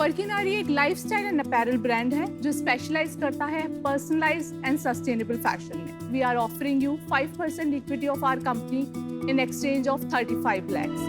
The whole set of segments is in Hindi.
क्वर्किनारी एक लाइफस्टाइल एंड अपैरल ब्रांड है जो स्पेशलाइज करता है पर्सनलाइज्ड एंड सस्टेनेबल फैशन में। We are offering you 5% equity of our company in exchange of 35 lakhs।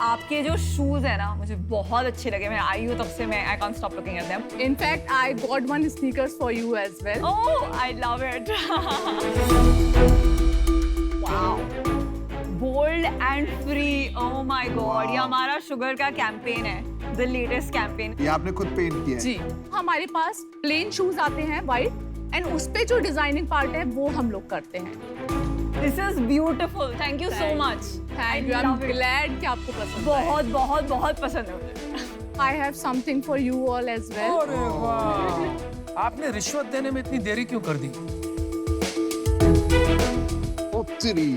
आपके जो शूज है ना मुझे बहुत अच्छे लगे। मैं आई हूँ तब से मैं I can't stop looking at them. In fact, I bought one sneakers for you as well. Oh, I love it. Wow. Bold and free. Oh my God. ये हमारा शुगर का कैंपेन है, the latest campaign. ये आपने खुद पेंट किया है? जी, हमारे पास प्लेन शूज आते हैं वाइट एंड उस पे जो डिजाइनिंग पार्ट है वो हम लोग करते हैं। This is beautiful. Thank you so much. Thank you. I'm glad कि आपको पसंद आया। बहुत बहुत बहुत पसंद है मुझे। I have something for you all as well. अरे वाह! आपने रिश्वत देने में इतनी देरी क्यों कर दी? ओ तेरी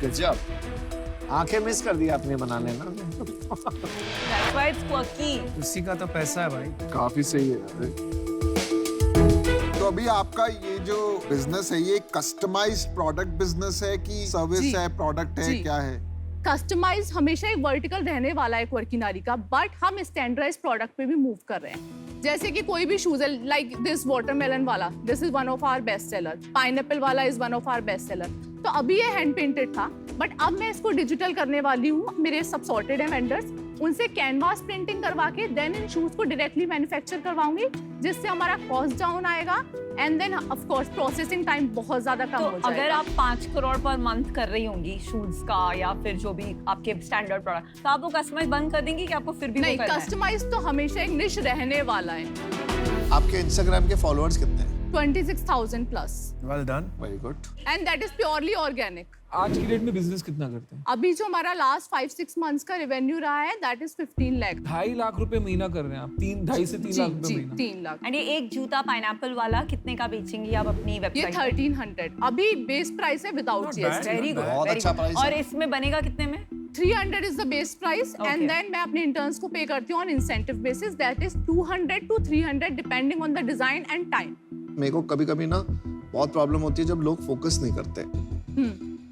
गजब, आंखें मिस कर दी आपने बनाने ना। That's why it's quirky. उसी का तो पैसा है भाई। काफी सही है यार। तो अभी आपका ये जो बिजनेस है ये कस्टमाइज्ड प्रोडक्ट बिजनेस है कि सर्विस जी, है, प्रोडक्ट है, जी। क्या है? कस्टमाइज हमेशा एक वर्टिकल रहने वाला है क्वर्किनारी का, बट हम स्टैंडर्डाइज प्रोडक्ट पे भी मूव कर रहे हैं। जैसे कि कोई भी शूज है, लाइक दिस वाटरमेलन वाला, this is one of our best seller. Pineapple वाला is one of our best seller. तो अभी ये हैंड पेंटेड था, बट अब मैं इसको डिजिटल करने वाली हूँ। मेरे सब सॉर्टेड है वेंडर्स, उनसे कैनवास प्रिंटिंग करवा के देन इन शूज को डायरेक्टली मैन्युफैक्चर करवाऊंगी, जिससे हमारा कॉस्ट डाउन आएगा and then of course processing time बहुत ज्यादा कम तो हो जाएगा। अगर आप 5 करोड़ पर मंथ कर रही होंगी शूज का या फिर जो भी आपके स्टैंडर्ड प्रोडक्ट, तो आप वो कस्टमाइज बंद कर देंगी कि आपको फिर भी नहीं, वो करना है? कस्टमाइज तो हमेशा एक निश रहने वाला है। आपके इंस्टाग्राम के फॉलोअर्स कितने हैं? 26,000 plus Well done. Very good. And that is purely organic. आज की डेट में बिजनेस कितना करते हैं? अभी जो हमारा लास्ट 5-6 मंथ्स का रेवेन्यू रहा है दैट इज 15 लाख। 2.5 लाख रुपए महीना कर रहे हैं आप। 2.5 से 3 जी लाख रुपए जी महीना। 3 लाख। एंड ये एक जूता पाइनएप्पल वाला कितने का बेचेंगी आप अपनी ये वेबसाइट? 1300 अभी बेस प्राइस है without Not GST. bad. Very good, बहुत अच्छा प्राइस और है। इसमें बनेगा कितने में? 300 is the base price and Okay. Then मैं अपने इंटर्न्स को पे करती हूँ on incentive basis, that is 200 to 300 depending on the design and time. मेरे को कभी कभी ना बहुत प्रॉब्लम होती है जब लोग फोकस नहीं करते।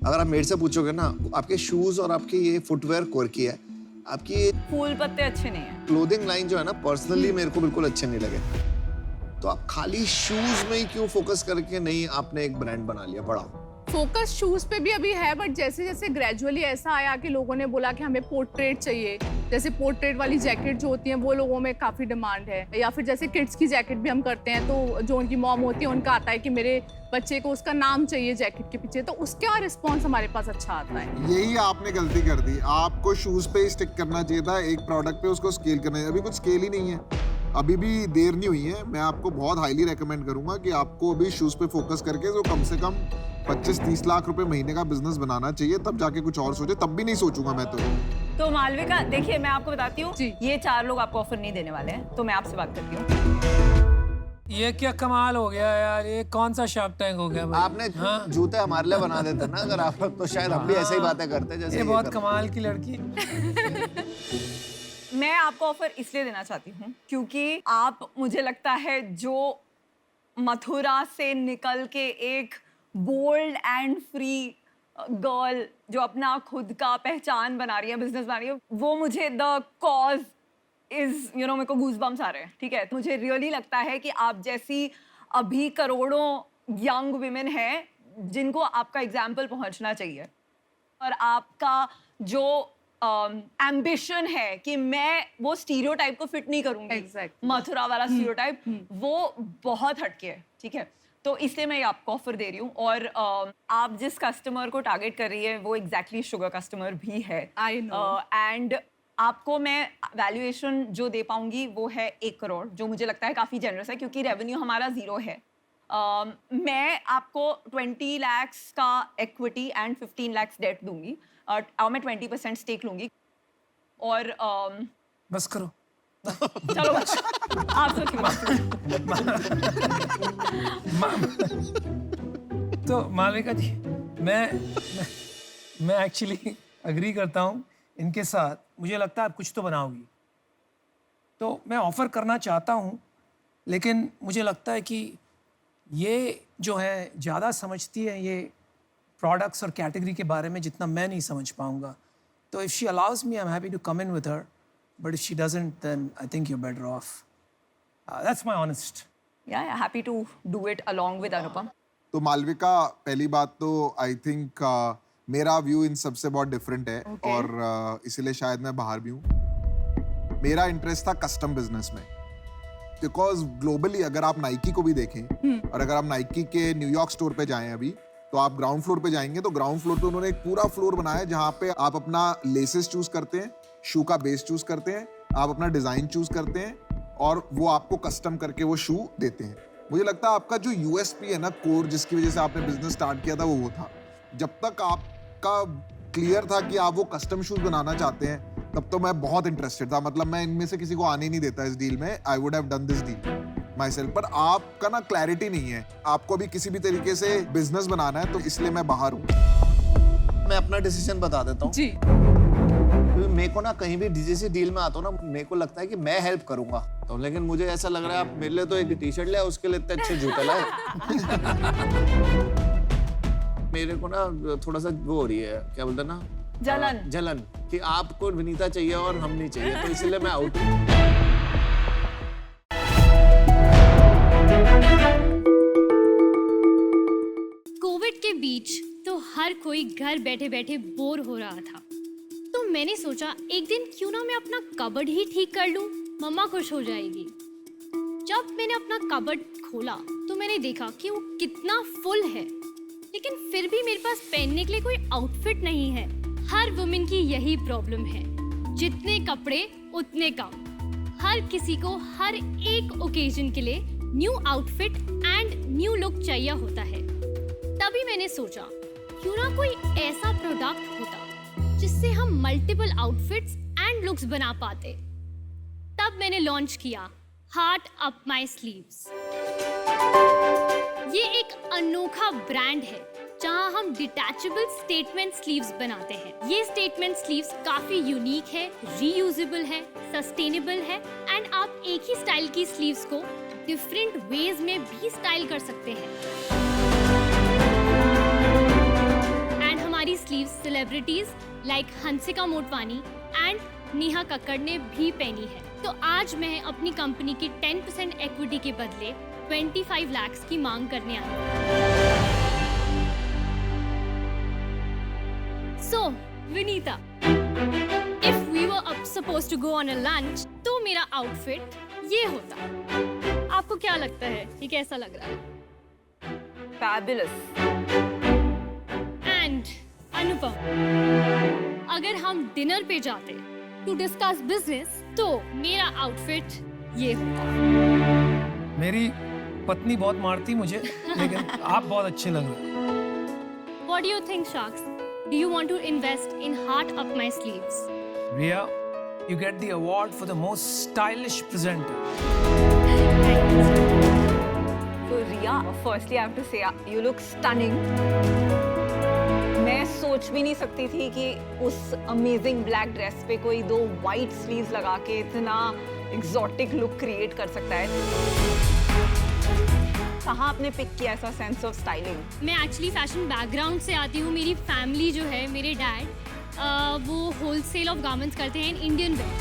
अगर आप मेरे से पूछोगे ना, आपके शूज और आपके ये फुटवेयर क्वर्की है, आपकी फूल पत्ते अच्छे नहीं है। क्लोथिंग लाइन जो है ना, पर्सनली मेरे को बिल्कुल अच्छे नहीं लगे। तो आप खाली शूज में ही क्यों फोकस करके नहीं आपने एक ब्रांड बना लिया बड़ा? फोकस शूज पे भी अभी है, बट जैसे जैसे ग्रेजुअली ऐसा आया कि लोगों ने बोला कि हमें पोर्ट्रेट चाहिए, जैसे पोर्ट्रेट वाली जैकेट जो होती है वो लोगों में काफी डिमांड है, या फिर जैसे किड्स की जैकेट भी हम करते हैं तो जो उनकी मॉम होती है उनका आता है कि मेरे बच्चे को उसका नाम चाहिए जैकेट के पीछे, तो उसका रिस्पॉन्स हमारे पास अच्छा आता है। यही आपने गलती कर दी। आपको शूज पे ही स्टिक करना चाहिए था, एक प्रोडक्ट पे उसको स्केल करना चाहिए। अभी कुछ स्केल ही नहीं है, अभी भी देर नहीं हुई है। मैं आपको बहुत हाईली रेकमेंड करूंगा कि आपको अभी शूज पे फोकस करके जो कम से कम 25-30 लाख रुपए महीने का बिजनेस बनाना चाहिए, तब जाके कुछ और सोचे। तब भी नहीं सोचूंगा मैं तो मालविका देखिए, मैं आपको बताती हूँ, जी। ये 4 लोग आपको ऑफर नहीं देने वाले हैं, तो मैं आपसे बात करती हूँ। ये क्या कमाल हो गया यार, ये कौन सा शार्क टैंक हो गया भाई? आपने जूते हमारे लिए बना देते ना अगर आप लोग, तो शायद हम भी ऐसे ही बातें करते जैसे ये ये बहुत कर- कमाल की लड़की। मैं आपको ऑफर इसलिए देना चाहती हूँ क्योंकि आप, मुझे लगता है, जो मथुरा से निकल के एक बोल्ड एंड फ्री गर्ल जो अपना खुद का पहचान बना रही है, बिजनेस बना रही है, वो मुझे द कॉज इज मेरे को गूज़बम्स आ रहे हैं। ठीक है, तो मुझे रियली लगता है कि आप जैसी अभी करोड़ों यंग विमेन हैं जिनको आपका एग्जाम्पल पहुंचना चाहिए, और आपका जो एम्बिशन है कि मैं वो स्टीरियोटाइप को फिट नहीं करूंगी, Exactly. मथुरा वाला स्टीरियोटाइप, वो बहुत हटके है। ठीक है, तो इसलिए मैं ये आपको ऑफर दे रही हूँ, और आप जिस कस्टमर को टारगेट कर रही है वो एग्जैक्टली शुगर कस्टमर भी है। I know. एंड आपको मैं वैल्यूएशन जो दे पाऊंगी वो है 1 करोड़, जो मुझे लगता है काफ़ी जनरस है क्योंकि रेवेन्यू हमारा 0 है। मैं आपको 20 लाख्स का इक्विटी एंड 15 लाख्स डेट दूंगी, और मैं 20% स्टेक लूंगी, और बस करो। चलो आप तो मालविका जी, मैं एक्चुअली अग्री करता हूँ इनके साथ। मुझे लगता है आप कुछ तो बनाओगी, तो मैं ऑफ़र करना चाहता हूँ, लेकिन मुझे लगता है कि ये जो है ज़्यादा समझती है ये प्रोडक्ट्स और कैटेगरी के बारे में जितना मैं नहीं समझ पाऊँगा। तो if she allows me, I am happy to come in with her but if she doesn't, then I think you're better off. That's my honest. Yeah, happy to do it along with Anupam. तो मालविका, पहली बात तो आई थिंक मेरा व्यू इन सबसे बहुत डिफरेंट है और इसीलिए शायद मैं बाहर भी हूँ। मेरा इंटरेस्ट था कस्टम बिजनेस में, बिकॉज ग्लोबली अगर आप नाइकी को भी देखें और अगर आप नाइकी के न्यूयॉर्क स्टोर पे जाएं अभी, तो आप ग्राउंड फ्लोर पे जाएंगे तो ग्राउंड फ्लोर पे उन्होंने एक पूरा फ्लोर बनाया है जहाँ पे आप अपना लेसेस चूज करते हैं, शू का बेस चूज करते हैं, आप अपना डिजाइन चूज करते हैं और वो आपको कस्टम करके वो शू देते हैं। मुझे लगता है आपका जो यूएसपी है ना, कोर जिसकी वजह से आपने बिजनेस स्टार्ट किया था, वो था। जब तक आपका क्लियर था कि आप वो कस्टम शूज बनाना चाहते हैं, तब तो मैं बहुत इंटरेस्टेड था। मतलब मैं इनमें से किसी को आने नहीं देता इस डील में। I would have done this deal my self. पर आपका ना क्लैरिटी नहीं है, आपको अभी किसी भी तरीके से बिजनेस बनाना है, तो इसलिए मैं बाहर हूँ। मैं अपना डिसीजन बता देता हूँ। जी, क्योंकि मेरे को ना कहीं भी डीजेसी डील में आता हूँ ना, मेरे को लगता है कि मैं हेल्प करूंगा, तो लेकिन मुझे ऐसा लग रहा है आप मेरे लिए तो एक टी शर्ट लाए, उसके लिए इतने अच्छे जूते लाए। मेरे को ना थोड़ा सा वो हो रही है, क्या बोलते हैं ना, जलन कि आपको विनीता चाहिए और हम नहीं चाहिए, तो इसलिए मैं आउट हूँ। कोविड के बीच तो हर कोई घर बैठे बैठे बोर हो रहा था, तो मैंने सोचा एक दिन क्यों ना मैं अपना कबर्ड ही ठीक कर लूं, मम्मा खुश हो जाएगी। जब मैंने अपना कबर्ड खोला तो मैंने देखा कि वो कितना फुल है, लेकिन फिर भी मेरे पास पहनने के लिए कोई आउटफिट नहीं है। हर वुमेन की यही प्रॉब्लम है, जितने कपड़े उतने कम। हर किसी को हर एक ओकेजन के लिए new outfit and new look चाहिए होता है। तभी मैंने सोचा क्यों ना कोई ऐसा प्रोडक्ट होता जिससे हम मल्टीपल आउटफिट्स एंड लुक्स बना पाते। तब मैंने लॉन्च किया हार्ट अप माय स्लीव्स। ये एक अनोखा ब्रांड है जहां हम डिटैचेबल स्टेटमेंट स्लीव्स बनाते हैं। ये स्टेटमेंट स्लीव्स काफी यूनिक है, रीयूजेबल है, सस्टेनेबल है एंड आप एक ही स्टाइल की स्लीव्स को डिफरेंट वेज में भी स्टाइल कर सकते हैं। एंड हमारी sleeves celebrities like Hansika Motwani and Neha Kakkar ने भी पहनी है। तो आज मैं अपनी कंपनी की 10% इक्विटी के बदले 25 लाख की मांग करने आई हूँ। So, Vinita, if we were supposed to go on a lunch, तो मेरा आउटफिट ये होता। आपको क्या लगता है, ये कैसा लग रहा है? Fabulous. And अनुपम, अगर हम डिनर पे जाते to discuss business, तो मेरा आउटफिट ये होता। मेरी पत्नी बहुत मारती मुझे, लेकिन आप बहुत अच्छे लग रहे हो। What do you think, Sharks? Do you want to invest in Heart Up My Sleeves? Riya, you get the award for the most stylish presenter. So Riya, firstly I have to say you look stunning. मैं सोच भी नहीं सकती थी कि उस अमेजिंग ब्लैक ड्रेस पे कोई 2 वाइट स्लीव्स लगा के इतना एक्सोटिक लुक क्रिएट कर सकता है। कहाँ आपने पिक किया ऐसा सेंस ऑफ स्टाइलिंग? मैं एक्चुअली फैशन बैकग्राउंड से आती हूँ। मेरी फैमिली जो है, मेरे डैड वो होलसेल ऑफ गारमेंट्स करते हैं इन इंडियन वेयर।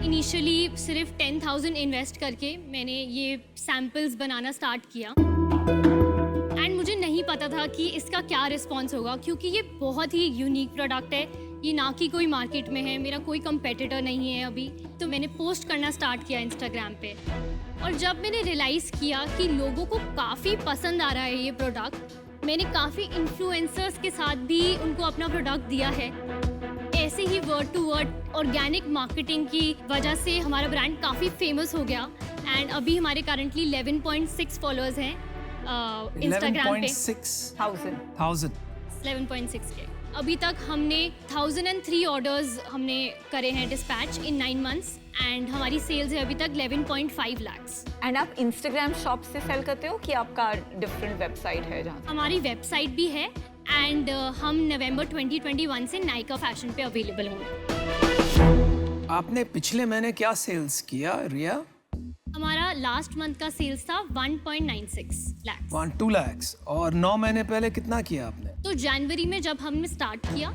इनिशियली सिर्फ 10,000 इन्वेस्ट करके मैंने ये सैम्पल्स बनाना स्टार्ट किया एंड मुझे नहीं पता था कि इसका क्या रिस्पॉन्स होगा, क्योंकि ये बहुत ही यूनिक प्रोडक्ट है। ये ना कि कोई मार्केट में है, मेरा कोई कंपेटिटर नहीं है अभी। तो मैंने पोस्ट करना स्टार्ट किया इंस्टाग्राम पे, और जब मैंने रियलाइज़ किया कि लोगों को काफ़ी पसंद आ रहा है ये प्रोडक्ट, मैंने काफ़ी इन्फ्लुएंसर्स के साथ भी उनको अपना प्रोडक्ट दिया है। ऐसे ही word to word organic marketing की वजह से हमारा ब्रांड काफ़ी फेमस हो गया एंड अभी हमारे करंटली 11.6 फॉलोअर्स हैं इंस्टाग्राम पे। 11,000 11.6 के। अभी तक हमने 1003 ऑर्डर्स हमने करे हैं डिस्पैच इन 9 मंथ्स एंड हमारी सेल्स है अभी तक 11.5 लाख्स। एंड आप इंस्टाग्राम शॉप से सेल करते हो कि आपका डिफरेंट वेबसाइट है जहाँ? हमारी वेबसाइट भी है एंड हम नवंबर 2021 से नायका फैशन पे अवेलेबल होंगे। आपने पिछले महीने क्या सेल्स किया रिया? हमारा लास्ट मंथ का सेल्स था 1.96 लाख। 2 लाख। और 9 महीने पहले कितना किया आपने? तो जनवरी में जब हमने स्टार्ट किया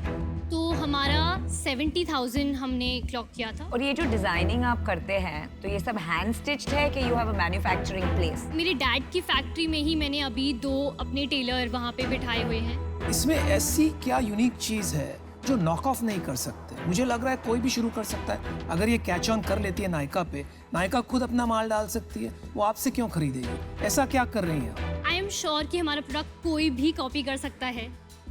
तो हमारा 70,000 हमने क्लॉक किया था। और ये जो डिजाइनिंग आप करते हैं तो ये सब हैंड स्टिच्ड है कि you have a manufacturing place? मेरे डैड की फैक्ट्री में ही मैंने अभी 2 अपने टेलर वहाँ पे बिठाए हुए हैं। इसमें ऐसी क्या यूनिक चीज़ है जो नॉक ऑफ नहीं कर सकते? मुझे लग रहा है कोई भी शुरू कर सकता है। अगर ये कैच ऑन कर लेती है नायका पे, नायका खुद अपना माल डाल सकती है, वो आपसे क्यों खरीदेगी? ऐसा क्या कर रही हैं आप? आई एम श्योर कि हमारा प्रोडक्ट कोई भी कॉपी कर सकता है,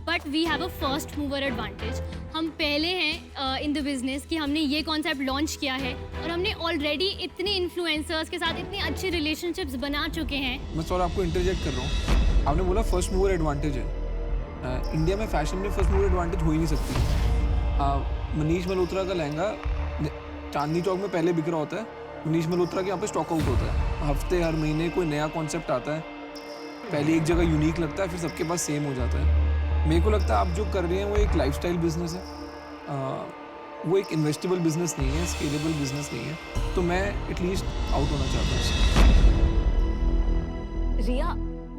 but we have a first mover advantage. हम पहले हैं इन द बिजनेस कि हमने ये कॉन्सेप्ट लॉन्च किया है और हमने ऑलरेडी इतने इन्फ्लुएंसर्स के साथ इतने अच्छे रिलेशनशिप्स बना चुके हैं। मैं सॉरी आपको इंटरजेक्ट कर रहा हूँ। आपने बोला फर्स्ट मूवर एडवांटेज है। इंडिया में फैशन में फर्स्ट मूवर एडवांटेज हो ही नहीं सकती। मनीष मल्होत्रा का लहंगा चांदनी चौक में पहले बिक रहा होता है, मनीष मल्होत्रा के यहाँ पे स्टॉक आउट होता है। हफ्ते हर महीने कोई नया कॉन्सेप्ट आता है, पहले एक जगह यूनिक लगता है, फिर सबके पास सेम हो जाता है। मेरे को लगता है आप जो कर रहे हैं वो एक लाइफस्टाइल बिजनेस है, वो एक इन्वेस्टेबल बिजनेस नहीं है, स्केलेबल बिजनेस नहीं है। तो मैं एटलीस्ट आउट होना चाहता हूँ। रिया,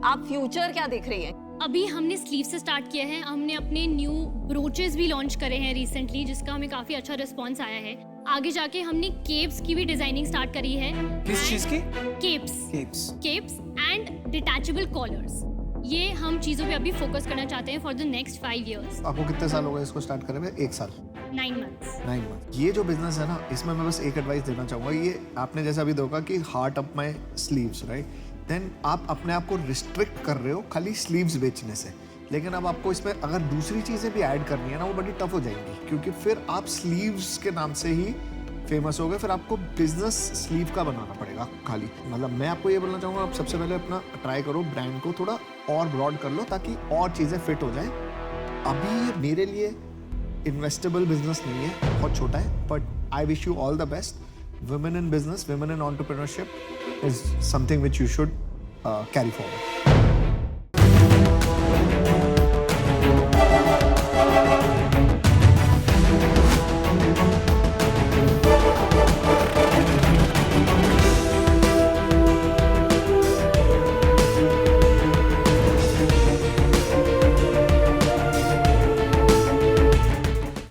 आप फ्यूचर क्या देख रही हैं? अभी हमने स्लीव से स्टार्ट किया है। हमने अपने न्यू ब्रोचेस भी लॉन्च करे हैं रिसेंटली, जिसका हमें काफ़ी अच्छा रिस्पॉन्स आया है। आगे जाके हमने केप्स की भी डिजाइनिंग स्टार्ट करी है। किस चीज़ की? Capes and detachable collars. ये हम चीज़ों पे अभी फोकस करना चाहते हैं फॉर द नेक्स्ट 5 years। आपको कितने साल हो गए इसको स्टार्ट करे हुए? 1 साल, 9 months। 9 मंथ। ये जो बिजनेस है ना, इसमें मैं बस एक एडवाइस देना चाहूँगा। ये आपने जैसा अभी देखा कि heart up my sleeves, right? Then आप अपने आप को रिस्ट्रिक्ट कर रहे हो खाली स्लीव्स बेचने से। लेकिन अब आपको इसमें अगर दूसरी चीज़ें भी ऐड करनी है ना, वो बड़ी टफ हो जाएंगी, क्योंकि फिर आप स्लीव्स के नाम से ही फेमस हो गए। फिर आपको बिजनेस स्लीव का बनाना पड़ेगा खाली। मतलब मैं आपको ये बोलना चाहूँगा, आप सबसे पहले अपना ट्राई करो, ब्रांड को थोड़ा और ब्रॉड कर लो ताकि और चीज़ें फिट हो जाए। अभी ये मेरे लिए इन्वेस्टेबल बिजनेस नहीं है, बहुत छोटा है, but I wish you all the best. Women in business, women in entrepreneurship is something which you should carry forward.